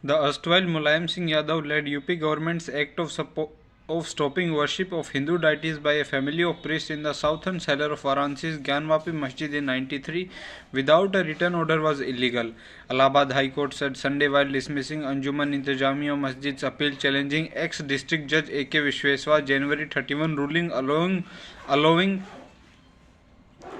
The erstwhile Mulayam Singh Yadav led UP government's act of stopping worship of Hindu deities by a family of priests in the southern cellar of Varanasi's Gyanvapi Masjid in 93 without a written order was illegal. Allahabad High Court said Sunday while dismissing Anjuman Intijamiya Masjid's appeal challenging ex-district judge A.K. Vishweswa's January 31 ruling allowing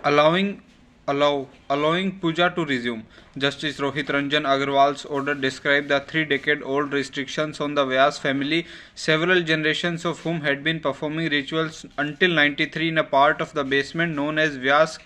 allowing allowing puja to resume. Justice Rohit Ranjan Agarwal's order described the 3-decade-old restrictions on the Vyas family, several generations of whom had been performing rituals until 93 in a part of the basement known as Vyas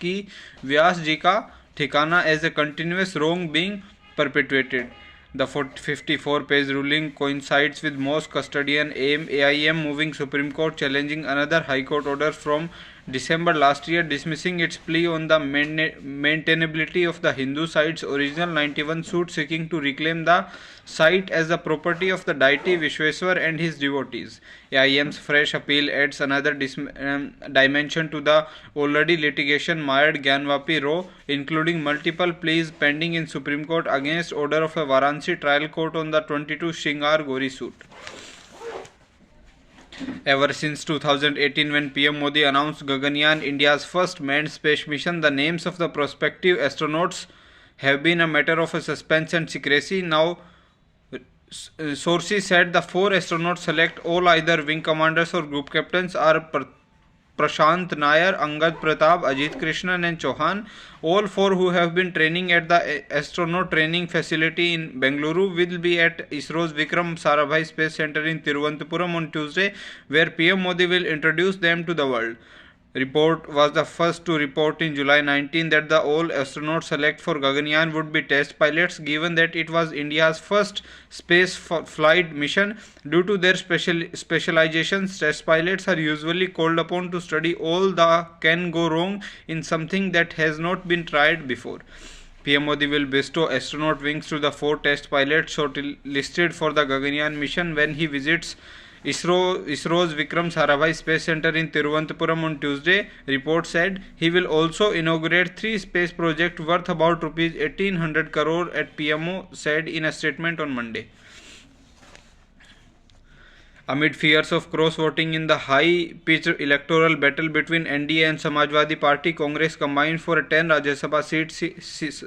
Ji Ka Thikana, as a continuous wrong being perpetuated. The 54-page ruling coincides with Mosque Custodian AIM moving Supreme Court challenging another High Court order from December last year, dismissing its plea on the maintainability of the Hindu side's original 91 suit seeking to reclaim the site as the property of the deity Vishweswar and his devotees. AIM's fresh appeal adds another dimension to the already litigation-mired Gyanvapi row, including multiple pleas pending in Supreme Court against order of a Varanasi trial court on the 22 Shingar Gori suit. Ever since 2018, when PM Modi announced Gaganyaan, India's first manned space mission, the names of the prospective astronauts have been a matter of suspense and secrecy. Now, sources said the 4 astronauts select, all either wing commanders or group captains, are Prashant Nair, Angad Pratap, Ajit Krishnan and Chauhan, all 4 who have been training at the astronaut training facility in Bengaluru, will be at ISRO's Vikram Sarabhai Space Center in Tiruvananthapuram on Tuesday, where PM Modi will introduce them to the world. Report was the first to report in July 19 that the all astronauts select for Gaganyaan would be test pilots, given that it was India's first space flight mission. Due to their specializations, test pilots are usually called upon to study all that can go wrong in something that has not been tried before. PM Modi will bestow astronaut wings to the 4 test pilots shortlisted for the Gaganyaan mission when he visits ISRO's Vikram Sarabhai Space Center in Tiruvananthapuram on Tuesday. Report said he will also inaugurate 3 space projects worth about rupees 1800 crore at PMO said in a statement on Monday. Amid fears of cross-voting in the high-pitched electoral battle between NDA and Samajwadi Party, Congress combined for 10 Rajya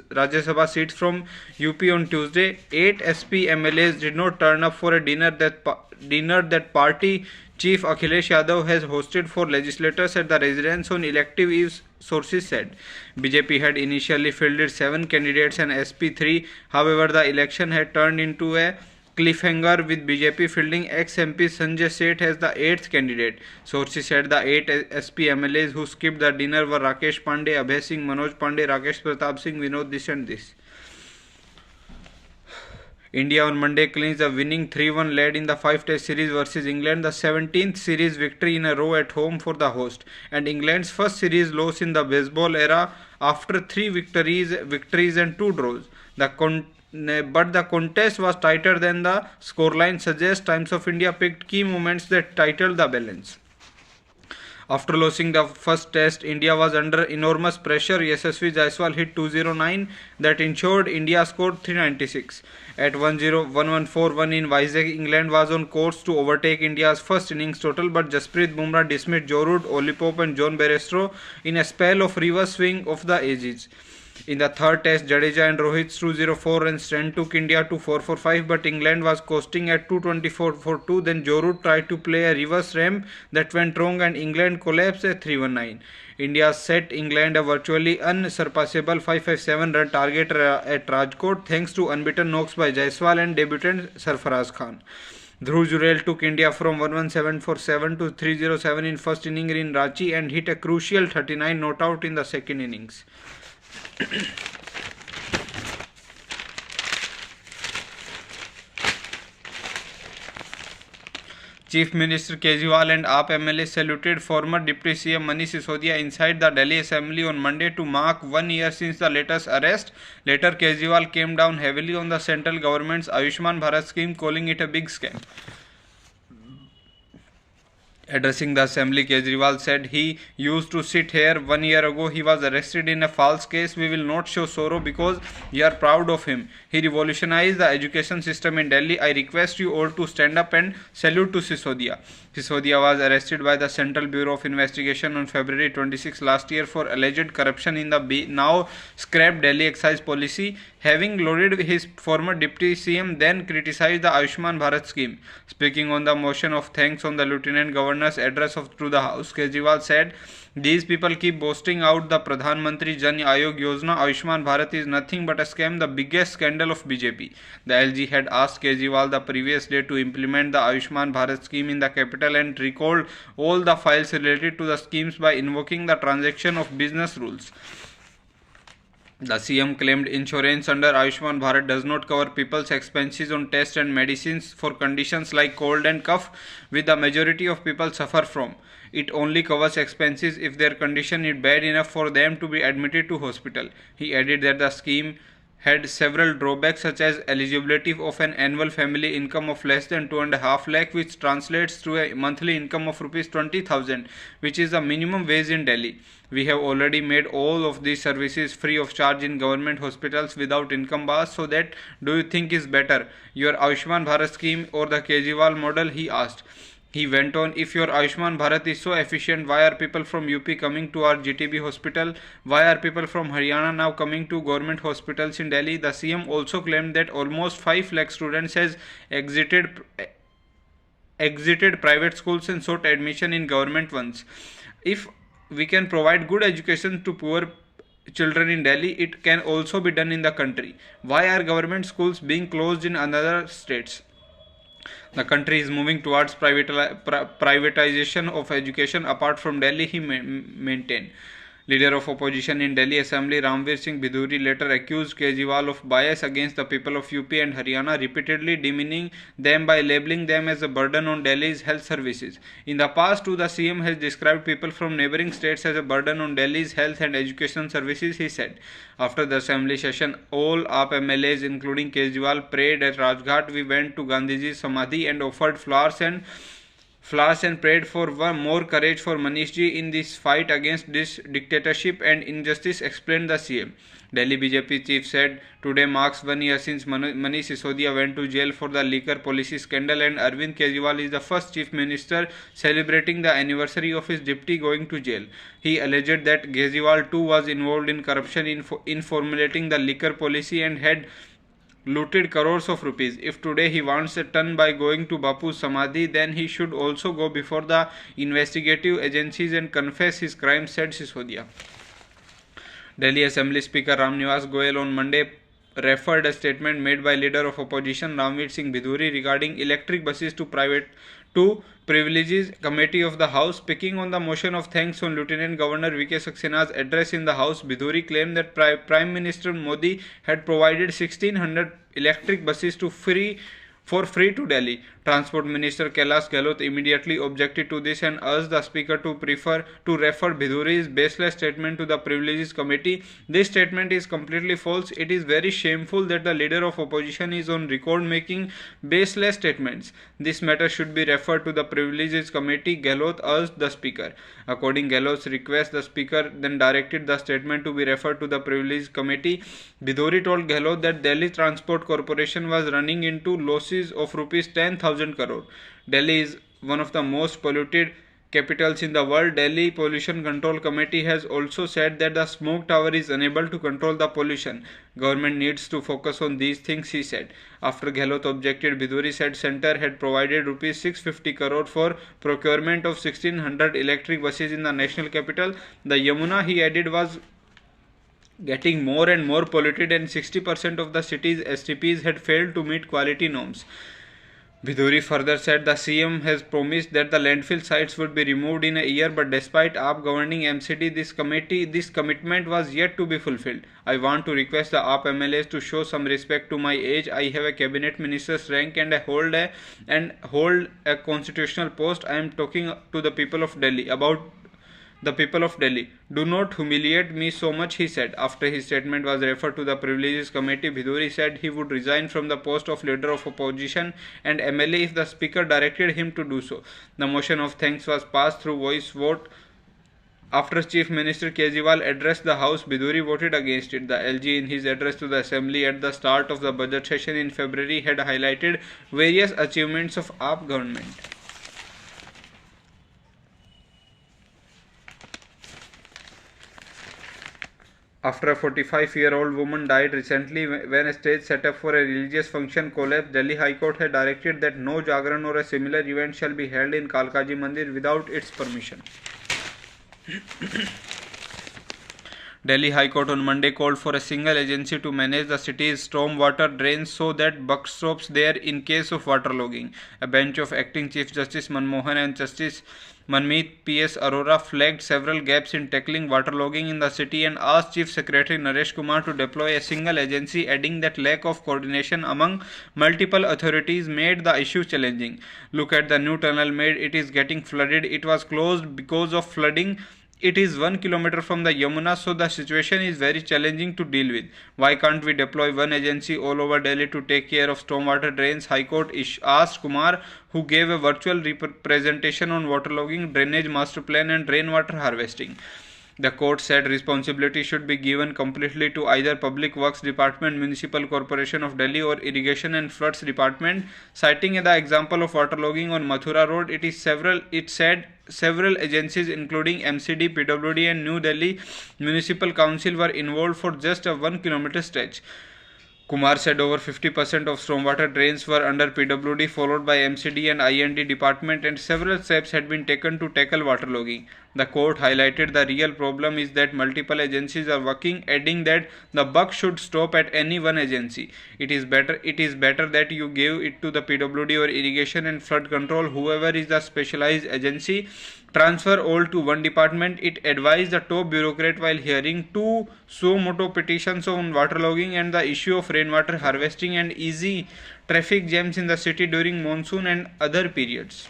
Sabha seats from UP on Tuesday. 8 SP MLAs did not turn up for a dinner that party chief Akhilesh Yadav has hosted for legislators at the residence on elective eve, sources said. BJP had initially fielded 7 candidates and SP 3. However, the election had turned into a cliffhanger, with BJP fielding ex-MP Sanjay Seth as the 8th candidate. Sources said the 8 SP MLAs who skipped the dinner were Rakesh Pandey, Abhay Singh, Manoj Pandey, Rakesh Pratap Singh, Vinod this and this. India on Monday clinched a winning 3-1 lead in the 5-test series versus England, the 17th series victory in a row at home for the host, and England's first series loss in the baseball era after 3 victories and 2 draws. But the contest was tighter than the scoreline suggests. Times of India picked key moments that titled the balance. After losing the first test, India was under enormous pressure. Yashasvi Jaiswal hit 209 that ensured India scored 396. At 1-1-4-1 in Vizag, England was on course to overtake India's first innings total, but Jasprit Bumrah dismissed Joe Root, Oli Pope and John Bairstow in a spell of reverse swing of the edges. In the third test, Jadeja and Rohit's 204 runs strand took India to 445, but England was coasting at 224 for 2. Then Joe Root tried to play a reverse ramp that went wrong and England collapsed at 319. India set England a virtually unsurpassable 557 run target at Rajkot thanks to unbeaten knocks by Jaiswal and debutant Sarfaraz Khan. Dhruv Jurel took India from 117 for 7 to 307 in first inning in Ranchi and hit a crucial 39 not out in the second innings. Chief Minister Kejriwal and AAP MLA saluted former Deputy CM Manish Sisodia inside the Delhi Assembly on Monday to mark 1 year since the latest arrest. Later, Kejriwal came down heavily on the central government's Ayushman Bharat scheme, calling it a big scam. Addressing the assembly, Kejriwal said he used to sit here 1 year ago. He was arrested in a false case. We will not show sorrow because we are proud of him. He revolutionized the education system in Delhi. I request you all to stand up and salute to Sisodia. Sisodia was arrested by the Central Bureau of Investigation on February 26 last year for alleged corruption in the now scrapped Delhi excise policy. Having lauded his former deputy CM, then criticized the Ayushman Bharat scheme. Speaking on the motion of thanks on the Lieutenant Governor's address to the House, Kejriwal said, "These people keep boasting out the Pradhan Mantri Jan Ayog Yojana. Ayushman Bharat is nothing but a scam, the biggest scandal of BJP." The LG had asked Kejriwal the previous day to implement the Ayushman Bharat scheme in the capital and recalled all the files related to the schemes by invoking the transaction of business rules. The CM claimed insurance under Ayushman Bharat does not cover people's expenses on tests and medicines for conditions like cold and cough, which the majority of people suffer from. It only covers expenses if their condition is bad enough for them to be admitted to hospital. He added that the scheme had several drawbacks such as eligibility of an annual family income of less than 2.5 lakh, which translates to a monthly income of rupees 20,000, which is the minimum wage in Delhi. We have already made all of these services free of charge in government hospitals without income bars, so that do you think is better, your Ayushman Bharat scheme or the Kejriwal model, he asked. He went on, if your Ayushman Bharat is so efficient, why are people from UP coming to our GTB hospital? Why are people from Haryana now coming to government hospitals in Delhi? The CM also claimed that almost 5 lakh students has exited private schools and sought admission in government ones. If we can provide good education to poor children in Delhi, it can also be done in the country. Why are government schools being closed in other states? The country is moving towards privatization of education apart from Delhi, he maintained. Leader of opposition in Delhi Assembly Ramveer Singh Bidhuri later accused Kejriwal of bias against the people of UP and Haryana, repeatedly demeaning them by labeling them as a burden on Delhi's health services. In the past too, the CM has described people from neighbouring states as a burden on Delhi's health and education services, he said. After the assembly session, all AAP MLAs including Kejriwal prayed at Rajghat. We went to Gandhiji's Samadhi and offered flowers and prayed for more courage for Manish ji in this fight against this dictatorship and injustice, explained the CM. Delhi BJP chief said, today marks 1 year since Manish Sisodia went to jail for the liquor policy scandal, and Arvind Kejriwal is the first chief minister celebrating the anniversary of his deputy going to jail. He alleged that Kejriwal too was involved in corruption in formulating the liquor policy and had looted crores of rupees. If today he wants a ton by going to Bapu's Samadhi, then he should also go before the investigative agencies and confess his crimes, said Sisodia. Delhi Assembly Speaker Ram Nivas Goyal on Monday referred a statement made by leader of opposition Ramveer Singh Bidhuri regarding electric buses to Privileges Committee of the House. Speaking on the motion of thanks on Lieutenant Governor V.K. Saxena's address in the House, Bidhuri claimed that Prime Minister Modi had provided 1600 electric buses for free to Delhi. Transport Minister Kailash Gehlot immediately objected to this and urged the Speaker to refer Bidhuri's baseless statement to the Privileges Committee. This statement is completely false. It is very shameful that the leader of opposition is on record making baseless statements. This matter should be referred to the Privileges Committee, Gehlot urged the Speaker. According to Gehlot's request, the Speaker then directed the statement to be referred to the Privileges Committee. Bidhuri told Gehlot that Delhi Transport Corporation was running into losses of rupees 10,000 crore. Delhi is one of the most polluted capitals in the world. Delhi Pollution Control Committee has also said that the smoke tower is unable to control the pollution. Government needs to focus on these things, he said. After Gehlot objected, Bidhuri said Centre had provided rupees 650 crore for procurement of 1600 electric buses in the national capital. The Yamuna, he added, was getting more and more polluted, and 60% of the city's STPs had failed to meet quality norms. Bidhuri further said the CM has promised that the landfill sites would be removed in a year, but despite AAP governing MCD, this commitment was yet to be fulfilled. I want to request the AAP MLAs to show some respect to my age. I have a cabinet minister's rank and I hold a constitutional post. I am talking to the people of Delhi about the people of Delhi. Do not humiliate me so much, he said. After his statement was referred to the Privileges Committee, Biduri said he would resign from the post of leader of opposition and MLA if the speaker directed him to do so. The motion of thanks was passed through voice vote. After Chief Minister Kejriwal addressed the House, Biduri voted against it. The LG, in his address to the Assembly at the start of the budget session in February, had highlighted various achievements of AAP government. After a 45-year-old woman died recently when a stage set up for a religious function collapsed, Delhi High Court had directed that no Jagran or a similar event shall be held in Kalkaji Mandir without its permission. Delhi High Court on Monday called for a single agency to manage the city's storm water drains so that buck stops there in case of waterlogging. A bench of acting Chief Justice Manmohan and Justice Manmeet P.S. Arora flagged several gaps in tackling waterlogging in the city and asked Chief Secretary Naresh Kumar to deploy a single agency, adding that lack of coordination among multiple authorities made the issue challenging. Look at the new tunnel made, it is getting flooded. It was closed because of flooding. It is 1 kilometer from the Yamuna, so the situation is very challenging to deal with. Why can't we deploy one agency all over Delhi to take care of stormwater drains? High Court asked Kumar, who gave a virtual presentation on waterlogging, drainage master plan and rainwater harvesting. The court said responsibility should be given completely to either Public Works Department, Municipal Corporation of Delhi or Irrigation and Floods Department. Citing the example of waterlogging on Mathura Road, it said several agencies including MCD, PWD and New Delhi Municipal Council were involved for just a 1 kilometer stretch. Kumar said over 50% of stormwater drains were under PWD, followed by MCD and IND department, and several steps had been taken to tackle waterlogging. The court highlighted the real problem is that multiple agencies are working, adding that the buck should stop at any one agency. It is better that you give it to the PWD or irrigation and flood control, whoever is the specialized agency, transfer all to one department, it advised the top bureaucrat while hearing two suo motu petitions on waterlogging and the issue of rainwater harvesting and easy traffic jams in the city during monsoon and other periods.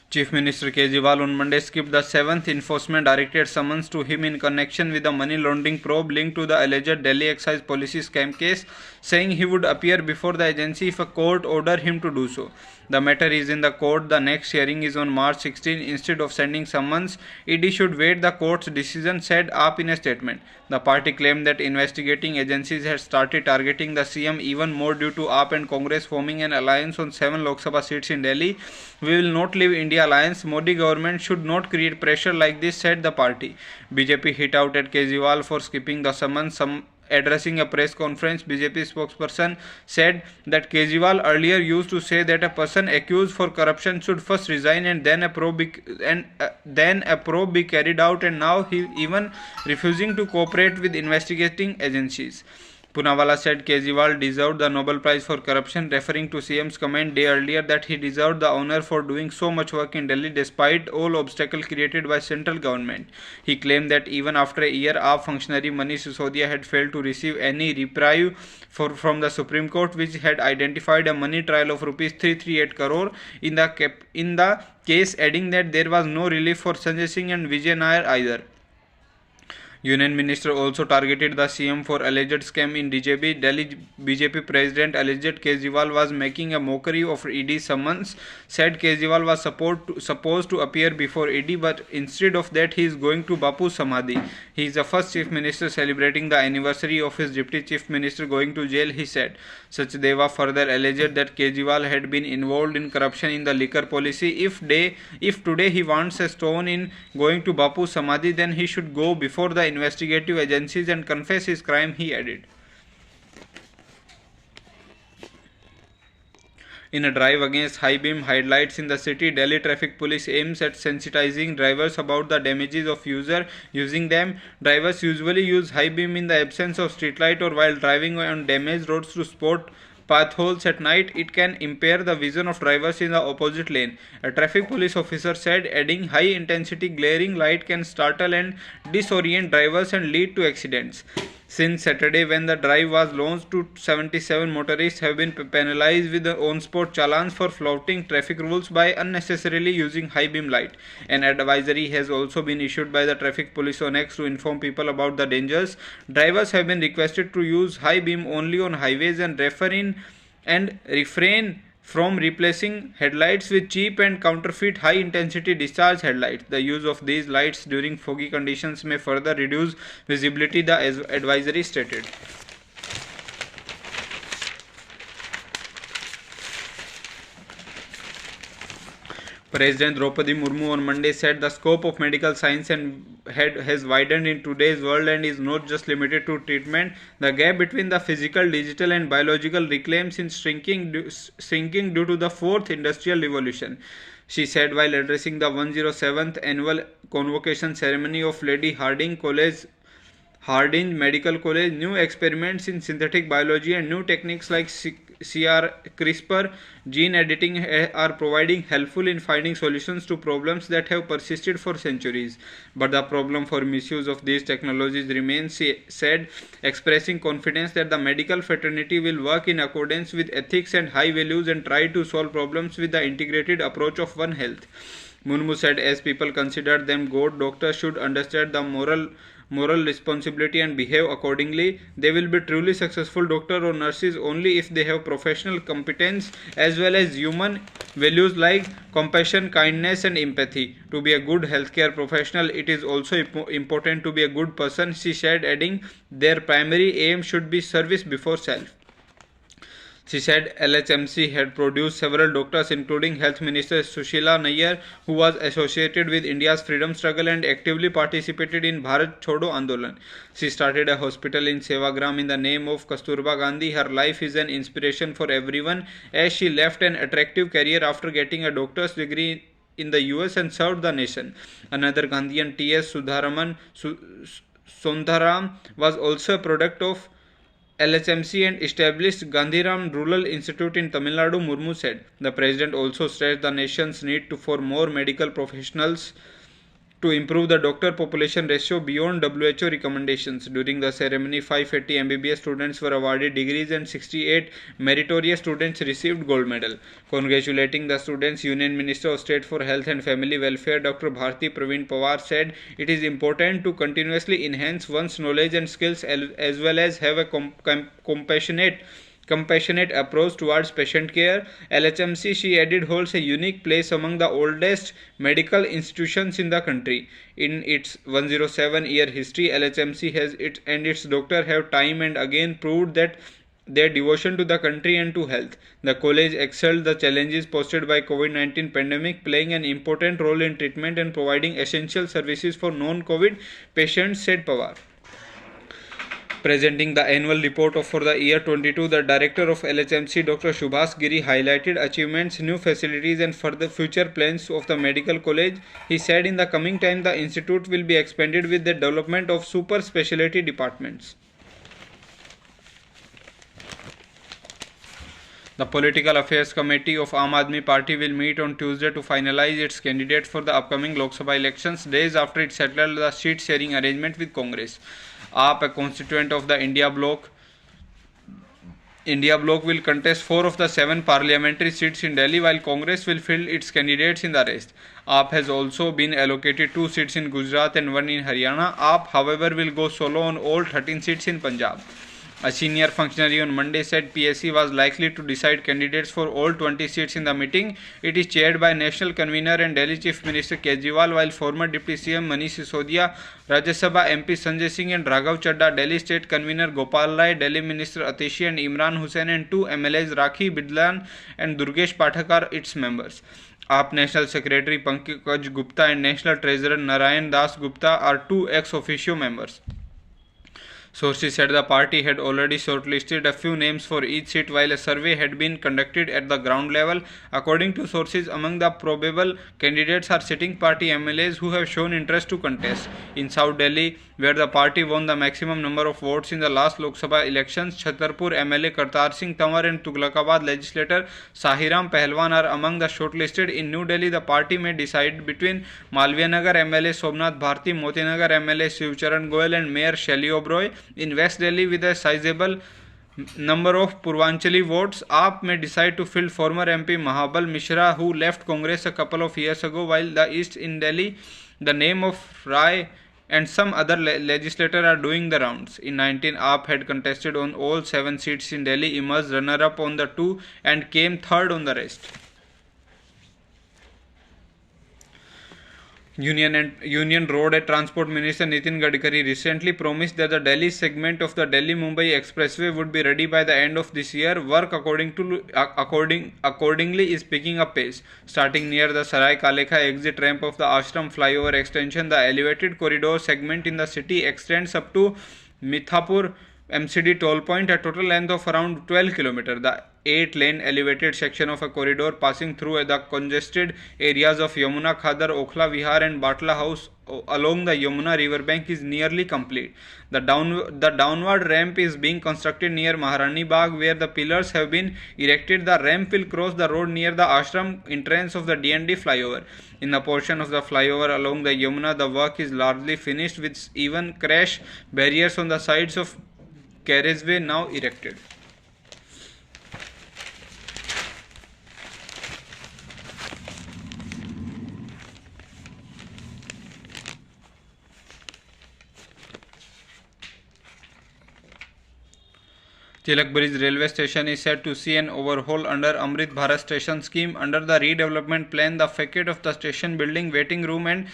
Chief Minister Kejriwal on Monday skipped the 7th Enforcement Directorate summons to him in connection with the money laundering probe linked to the alleged Delhi excise policy scam case, saying he would appear before the agency if a court ordered him to do so. The matter is in the court. The next hearing is on March 16. Instead of sending summons, ED should wait the court's decision, said AAP in a statement. The party claimed that investigating agencies had started targeting the CM even more due to AAP and Congress forming an alliance on 7 Lok Sabha seats in Delhi. We will not leave India alliance. Modi government should not create pressure like this, said the party. BJP hit out at Kejriwal for skipping the summons. Addressing a press conference, BJP spokesperson said that Kejriwal earlier used to say that a person accused for corruption should first resign and then a probe be carried out, and now he even refusing to cooperate with investigating agencies. Poonawalla said Kejriwal deserved the Nobel Prize for Corruption, referring to CM's comment day earlier that he deserved the honor for doing so much work in Delhi despite all obstacles created by central government. He claimed that even after a year, AAP functionary Manish Sisodia had failed to receive any reprieve from the Supreme Court, which had identified a money trial of Rs 338 crore in the case, adding that there was no relief for Sanjay Singh and Vijay Nair either. Union Minister also targeted the CM for alleged scam in DJB. Delhi BJP President alleged Kejriwal was making a mockery of ED summons, said Kejriwal was supposed to appear before ED, but instead of that he is going to Bapu Samadhi. He is the first Chief Minister celebrating the anniversary of his Deputy Chief Minister going to jail, he said. Sachdeva further alleged that Kejriwal had been involved in corruption in the liquor policy. If today he wants a stone in going to Bapu Samadhi, then he should go before the investigative agencies and confess his crime, he added. In a drive against high beam headlights in the city, Delhi Traffic Police aims at sensitizing drivers about the damages of using them. Drivers usually use high beam in the absence of streetlight or while driving on damaged roads to spot potholes at night. It can impair the vision of drivers in the opposite lane, a traffic police officer said, adding high-intensity glaring light can startle and disorient drivers and lead to accidents. Since Saturday, when the drive was launched, 277 motorists have been penalized with on-spot challans for flouting traffic rules by unnecessarily using high beam light. An advisory has also been issued by the Traffic Police on X to inform people about the dangers. Drivers have been requested to use high beam only on highways and refrain from replacing headlights with cheap and counterfeit high-intensity discharge headlights. The use of these lights during foggy conditions may further reduce visibility, the advisory stated. President Draupadi Murmu on Monday said the scope of medical science has widened in today's world and is not just limited to treatment. The gap between the physical, digital and biological reclaims is shrinking due to the fourth industrial revolution, she said while addressing the 107th annual convocation ceremony of Lady Hardinge Medical College. New experiments in synthetic biology and new techniques like CRISPR gene editing are providing helpful in finding solutions to problems that have persisted for centuries. But the problem for misuse of these technologies remains, she said, expressing confidence that the medical fraternity will work in accordance with ethics and high values and try to solve problems with the integrated approach of One Health. Murmu said as people consider them God, doctors should understand the moral responsibility and behave accordingly. They will be truly successful doctor or nurses only if they have professional competence as well as human values like compassion, kindness and empathy. To be a good healthcare professional, it is also important to be a good person, she said, adding their primary aim should be service before self. She said LHMC had produced several doctors including Health Minister Sushila Nayyar, who was associated with India's freedom struggle and actively participated in Bharat Chodo Andolan. She started a hospital in Sevagram in the name of Kasturba Gandhi. Her life is an inspiration for everyone as she left an attractive career after getting a doctor's degree in the US and served the nation. Another Gandhian, T.S. Sundharam, was also a product of LHMC and established Gandhiram Rural Institute in Tamil Nadu, Murmu said. The president also stressed the nation's need for more medical professionals to improve the doctor population ratio beyond WHO recommendations. During the ceremony, 580 MBBS students were awarded degrees and 68 meritorious students received gold medal. Congratulating the students, Union Minister of State for Health and Family Welfare Dr. Bharti Praveen Pawar said it is important to continuously enhance one's knowledge and skills as well as have a compassionate approach towards patient care. LHMC, she added, holds a unique place among the oldest medical institutions in the country. In its 107-year history, LHMC and its doctors have time and again proved that their devotion to the country and to health. The college excelled the challenges posed by COVID-19 pandemic, playing an important role in treatment and providing essential services for non-COVID patients, said Pawar. Presenting the annual report for the year 22, the director of LHMC, Dr. Subhas Giri, highlighted achievements, new facilities and further future plans of the medical college. He said in the coming time, the institute will be expanded with the development of super specialty departments. The Political Affairs Committee of Aam Aadmi Party will meet on Tuesday to finalize its candidate for the upcoming Lok Sabha elections, days after it settled the seat sharing arrangement with Congress. AAP, a constituent of the India Bloc, will contest 4 of the 7 parliamentary seats in Delhi, while Congress will field its candidates in the rest. AAP has also been allocated 2 seats in Gujarat and 1 in Haryana. AAP, however, will go solo on all 13 seats in Punjab. A senior functionary on Monday said PSC was likely to decide candidates for all 20 seats in the meeting. It is chaired by National Convener and Delhi Chief Minister Kejriwal, while former Deputy CM Manish Sisodia, Rajya Sabha MP Sanjay Singh and Raghav Chadha, Delhi State Convener Gopal Rai, Delhi Minister Atishi and Imran Hussain and 2 MLAs Rakhi Bidlan and Durgesh Pathak are its members. AAP National Secretary Pankaj Gupta and National Treasurer Narayan Das Gupta are 2 ex officio members. Sources said the party had already shortlisted a few names for each seat while a survey had been conducted at the ground level. According to sources, among the probable candidates are sitting party MLAs who have shown interest to contest. In South Delhi, where the party won the maximum number of votes in the last Lok Sabha elections, Chhatarpur MLA Kartar Singh Tanwar and Tughlakabad legislator Sahiram Pahalwan are among the shortlisted. In New Delhi, the party may decide between Malviya Nagar MLA Somnath Bharti, Moti Nagar MLA Shivcharan Goyal and Mayor Shelly Oberoi. in West Delhi with a sizable number of Purvanchali votes. AAP may decide to field former MP Mahabal Mishra, who left Congress a couple of years ago, while the East in Delhi, the name of Rai and some other legislators are doing the rounds. In 19, AAP had contested on all 7 seats in Delhi, emerged runner-up on the 2 and came third on the rest. Union Road and Transport Minister Nitin Gadkari recently promised that the Delhi segment of the Delhi-Mumbai Expressway would be ready by the end of this year. Work accordingly is picking up pace. Starting near the Sarai Kalekha exit ramp of the Ashram flyover extension, the elevated corridor segment in the city extends up to Mithapur MCD toll point, a total length of around 12 km. The 8-lane elevated section of a corridor passing through the congested areas of Yamuna Khadar, Okhla Vihar and Batla House along the Yamuna riverbank is nearly complete. The downward ramp is being constructed near Maharani Bagh, where the pillars have been erected. The ramp will cross the road near the ashram entrance of the DND flyover. In the portion of the flyover along the Yamuna, the work is largely finished, with even crash barriers on the sides of carriageway now erected. Tilak Bridge railway station is set to see an overhaul under Amrit Bharat station scheme. Under the redevelopment plan, the facade of the station building, waiting room and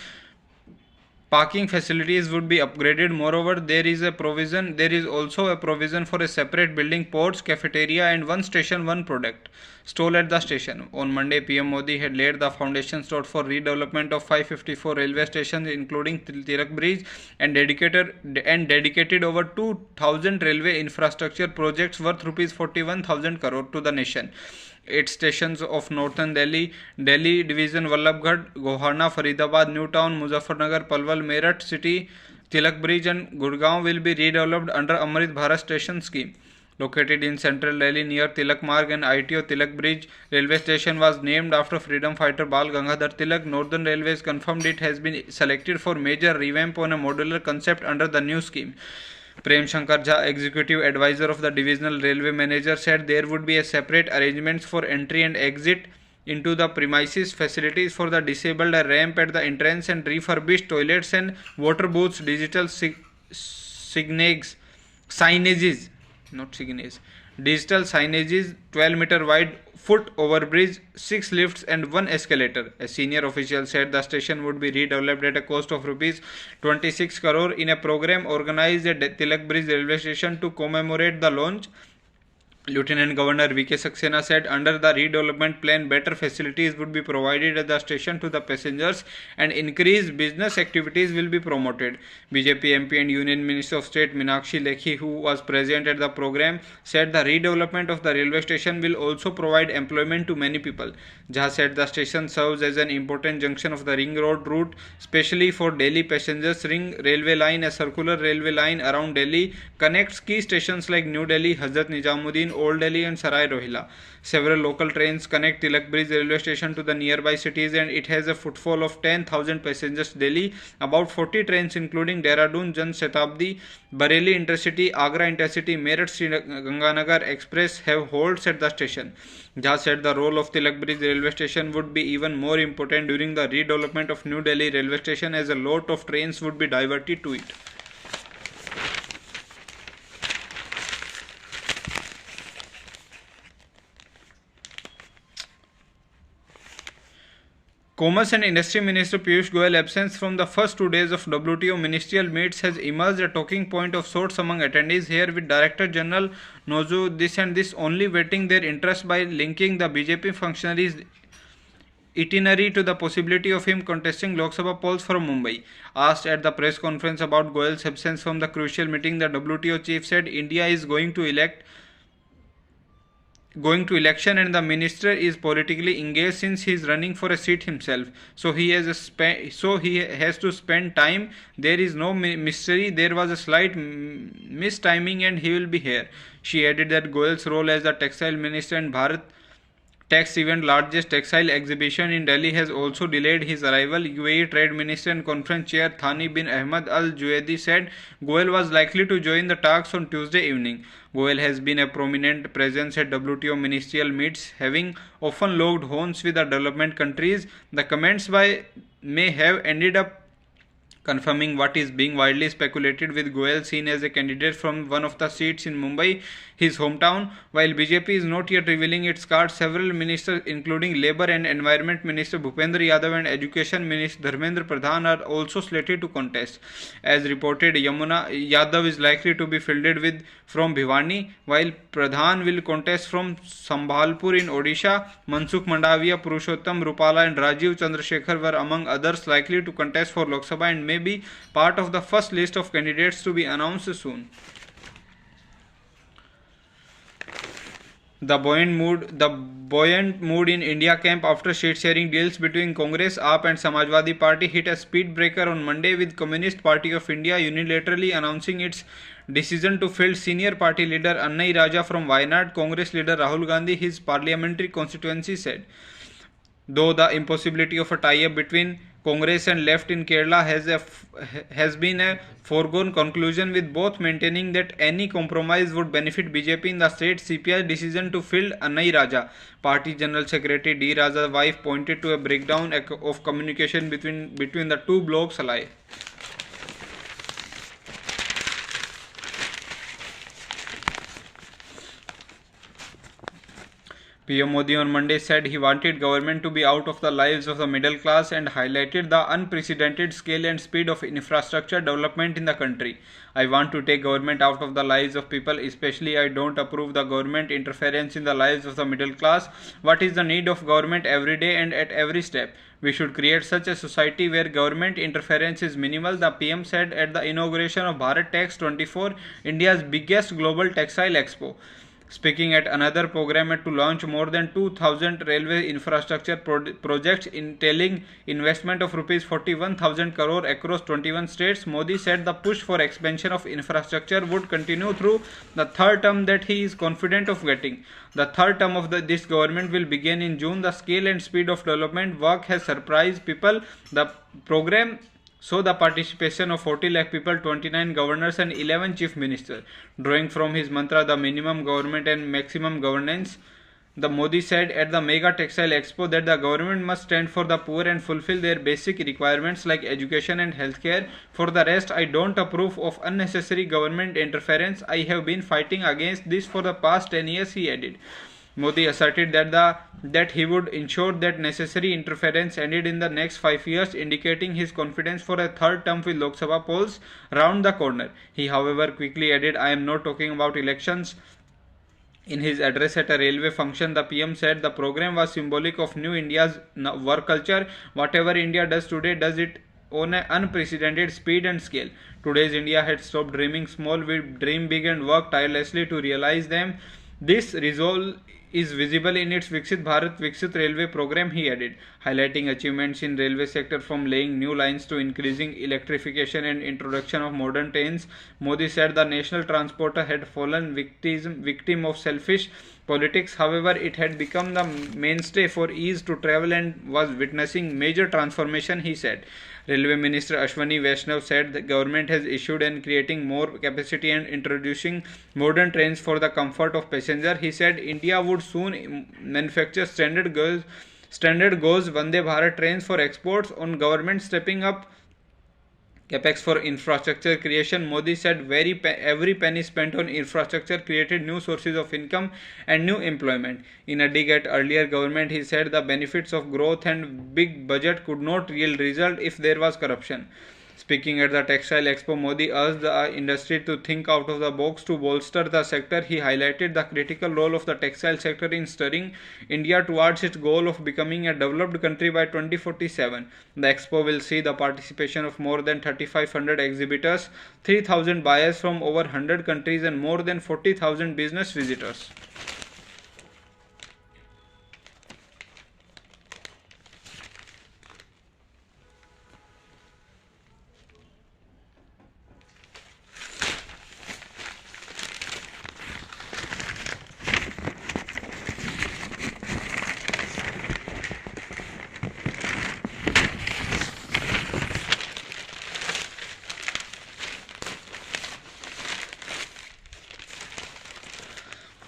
parking facilities would be upgraded. Moreover, there is also a provision for a separate building, porch, cafeteria and one station, one product stall at the station. On Monday, PM Modi had laid the foundation stone for redevelopment of 554 railway stations, including Tilak Bridge, and dedicated over 2,000 railway infrastructure projects worth rupees 41,000 crore to the nation. 8 stations of Northern Delhi Division, Vallabhgarh, Gohana, Faridabad, New Town, Muzaffarnagar, Palwal, Meerut City, Tilak Bridge and Gurgaon will be redeveloped under Amrit Bharat station scheme. Located in central Delhi near Tilak Marg and ITO, Tilak Bridge railway station was named after freedom fighter Bal Gangadhar Tilak. Northern Railways confirmed it has been selected for major revamp on a modular concept under the new scheme. Prem Shankar Jha, executive advisor of the divisional railway manager, said there would be a separate arrangements for entry and exit into the premises, facilities for the disabled, a ramp at the entrance and refurbished toilets and water booths, digital digital signages, 12-meter wide foot overbridge, 6 lifts and 1 escalator. A senior official said the station would be redeveloped at a cost of rupees 26 crore in a program organized at Tilak Bridge railway station to commemorate the launch. Lieutenant Governor V.K. Saxena said under the redevelopment plan, better facilities would be provided at the station to the passengers and increased business activities will be promoted. BJP MP and Union Minister of State Meenakshi Lekhi, who was present at the program, said the redevelopment of the railway station will also provide employment to many people. Jha said the station serves as an important junction of the Ring Road route, especially for Delhi passengers. Ring Railway Line, a circular railway line around Delhi, connects key stations like New Delhi, Hazrat Nizamuddin, Old Delhi and Sarai Rohila. Several local trains connect Tilak Bridge railway station to the nearby cities and it has a footfall of 10,000 passengers daily. About 40 trains including Dehradun Jan Shatabdi, Bareilly Intercity, Agra Intercity, Meerut Ganganagar Express have halts at the station. Jha said the role of Tilak Bridge railway station would be even more important during the redevelopment of New Delhi railway station, as a lot of trains would be diverted to it. Commerce and Industry Minister Piyush Goyal's absence from the first 2 days of WTO ministerial meets has emerged a talking point of sorts among attendees here, with Director General Nozu this only whetting their interest by linking the BJP functionaries' itinerary to the possibility of him contesting Lok Sabha polls from Mumbai. Asked at the press conference about Goyal's absence from the crucial meeting, the WTO chief said India is going to election and the minister is politically engaged since he is running for a seat himself, so he has to spend time. There is no mystery, there was a slight mistiming and he will be here. She added that Goyal's role as the textile minister and Bharat tax event, largest textile exhibition in Delhi, has also delayed his arrival. UAE Trade Minister and Conference Chair Thani bin Ahmed Al Juaidi said Goel was likely to join the talks on Tuesday evening. Goel has been a prominent presence at WTO ministerial meets, having often locked horns with the development countries. The comments by may have ended up confirming what is being widely speculated, with Goel seen as a candidate from one of the seats in Mumbai, his hometown. While BJP is not yet revealing its cards, several ministers including Labour and Environment Minister Bhupendra Yadav and Education Minister Dharmendra Pradhan are also slated to contest. As reported, Yamuna Yadav is likely to be fielded with from Bhiwani, while Pradhan will contest from Sambhalpur in Odisha. Mansukh Mandavia, Purushottam Rupala and Rajiv Chandrasekhar were among others likely to contest for Lok Sabha and may be part of the first list of candidates to be announced soon. The buoyant mood in India camp after seat-sharing deals between Congress, AAP and Samajwadi Party hit a speed breaker on Monday, with Communist Party of India unilaterally announcing its decision to field senior party leader Annai Raja from Wayanad. Congress leader Rahul Gandhi, his parliamentary constituency, said, though the impossibility of a tie-up between Congress and left in Kerala has been a foregone conclusion, with both maintaining that any compromise would benefit BJP in the state. CPI's decision to field Annai Raja, Party General Secretary D. Raja's wife, pointed to a breakdown of communication between the two blocs alike. PM Modi on Monday said he wanted government to be out of the lives of the middle class and highlighted the unprecedented scale and speed of infrastructure development in the country. I want to take government out of the lives of people, especially I don't approve the government interference in the lives of the middle class. What is the need of government every day and at every step? We should create such a society where government interference is minimal, the PM said at the inauguration of Bharat Tex 24, India's biggest global textile expo. Speaking at another program to launch more than 2,000 railway infrastructure projects entailing investment of Rs 41,000 crore across 21 states, Modi said the push for expansion of infrastructure would continue through the third term that he is confident of getting. The third term of this government will begin in June. The scale and speed of development work has surprised people. The program saw the participation of 40 lakh people, 29 governors and 11 chief ministers. Drawing from his mantra, the minimum government and maximum governance, the Modi said at the Mega Textile Expo that the government must stand for the poor and fulfill their basic requirements like education and healthcare. For the rest, I don't approve of unnecessary government interference. I have been fighting against this for the past 10 years, he added. Modi asserted that he would ensure that necessary interference ended in the next 5 years, indicating his confidence for a third term with Lok Sabha polls round the corner. He, however, quickly added, I am not talking about elections. In his address at a railway function, the PM said the program was symbolic of New India's work culture. Whatever India does today does it on an unprecedented speed and scale. Today's India had stopped dreaming small, we dream big and work tirelessly to realize them. This resolve is visible in its Viksit Bharat Viksit Railway program, he added, highlighting achievements in railway sector from laying new lines to increasing electrification and introduction of modern trains. Modi said the national transporter had fallen victim of selfish politics. However, it had become the mainstay for ease to travel and was witnessing major transformation, he said. Railway Minister Ashwani Vaishnav said the government has issued and creating more capacity and introducing modern trains for the comfort of passengers. He said India would soon manufacture standard gauge Vande Bharat trains for exports. On government stepping up capex for infrastructure creation, Modi said every penny spent on infrastructure created new sources of income and new employment. In a dig at earlier government, he said the benefits of growth and big budget could not yield result if there was corruption. Speaking at the Textile Expo, Modi urged the industry to think out of the box to bolster the sector. He highlighted the critical role of the textile sector in steering India towards its goal of becoming a developed country by 2047. The expo will see the participation of more than 3,500 exhibitors, 3,000 buyers from over 100 countries and more than 40,000 business visitors.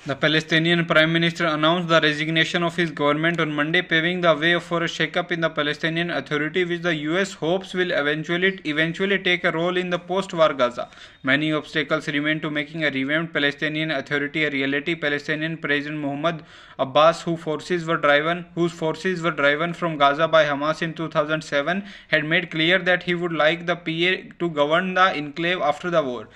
The Palestinian Prime Minister announced the resignation of his government on Monday, paving the way for a shakeup in the Palestinian Authority, which the US hopes will eventually take a role in the post-war Gaza. Many obstacles remain to making a revamped Palestinian Authority a reality. Palestinian President Mahmoud Abbas, whose forces were driven from Gaza by Hamas in 2007, had made clear that he would like the PA to govern the enclave after the war.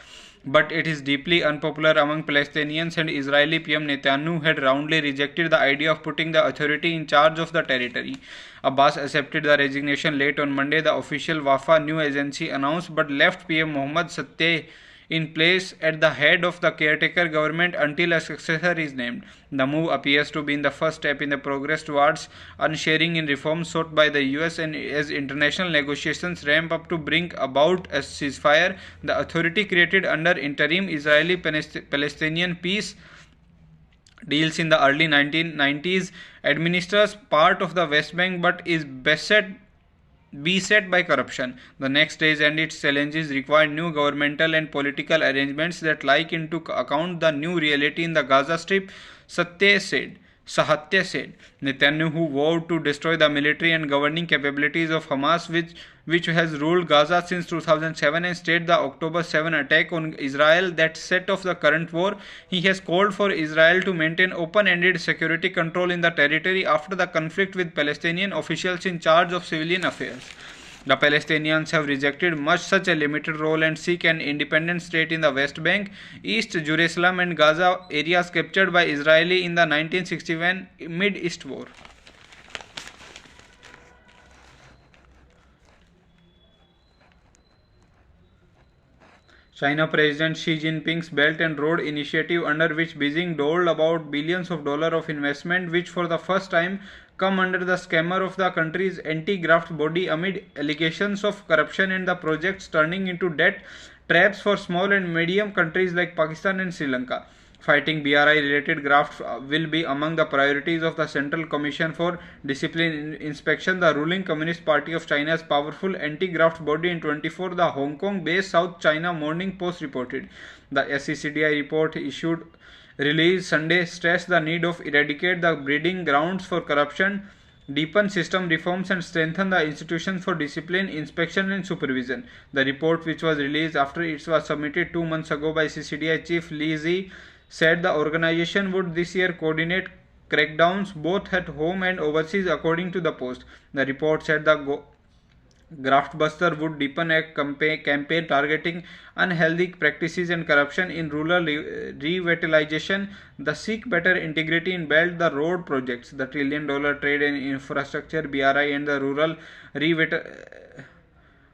But it is deeply unpopular among Palestinians, and Israeli PM Netanyahu had roundly rejected the idea of putting the authority in charge of the territory. Abbas accepted the resignation late on Monday, the official Wafa news agency announced, but left PM Mohammad Satteh in place at the head of the caretaker government until a successor is named. The move appears to be the first step in the progress towards unsharing in reforms sought by the US, and as international negotiations ramp up to bring about a ceasefire, the authority created under interim Israeli-Palestinian peace deals in the early 1990s administers part of the West Bank but is beset by corruption. The next stage and its challenges require new governmental and political arrangements that take into account the new reality in the Gaza Strip, Sahatya said. Netanyahu, who vowed to destroy the military and governing capabilities of Hamas, which has ruled Gaza since 2007 and staged the October 7 attack on Israel that set off the current war, he has called for Israel to maintain open-ended security control in the territory after the conflict with Palestinian officials in charge of civilian affairs. The Palestinians have rejected such a limited role and seek an independent state in the West Bank, East Jerusalem and Gaza areas captured by Israel in the 1961 Mid-East War. China President Xi Jinping's Belt and Road Initiative, under which Beijing doled about billions of dollars of investment, which for the first time come under the scammer of the country's anti-graft body amid allegations of corruption and the projects turning into debt traps for small and medium countries like Pakistan and Sri Lanka. Fighting BRI-related graft will be among the priorities of the Central Commission for Discipline Inspection, the ruling Communist Party of China's powerful anti-graft body. In 24, the Hong Kong-based South China Morning Post reported. The SCCDI report issued released Sunday stressed the need of eradicate the breeding grounds for corruption, deepen system reforms and strengthen the institutions for discipline, inspection and supervision. The report, which was released after it was submitted 2 months ago by CCDI chief Li Zi, said the organization would this year coordinate crackdowns both at home and overseas, according to the Post. The report said the Graftbuster would deepen a campaign targeting unhealthy practices and corruption in rural revitalization, the Seek Better Integrity in Belt the Road projects, the $1 trillion trade and infrastructure BRI and the rural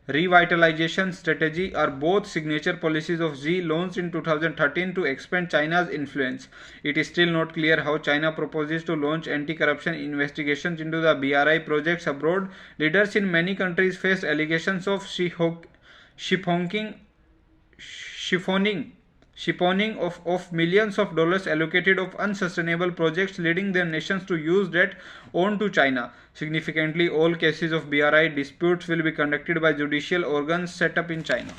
revitalization strategy are both signature policies of Xi launched in 2013 to expand China's influence. It is still not clear how China proposes to launch anti-corruption investigations into the BRI projects abroad. Leaders in many countries face allegations of shipowning of millions of dollars allocated of unsustainable projects, leading their nations to use debt owed to China. Significantly, all cases of BRI disputes will be conducted by judicial organs set up in China.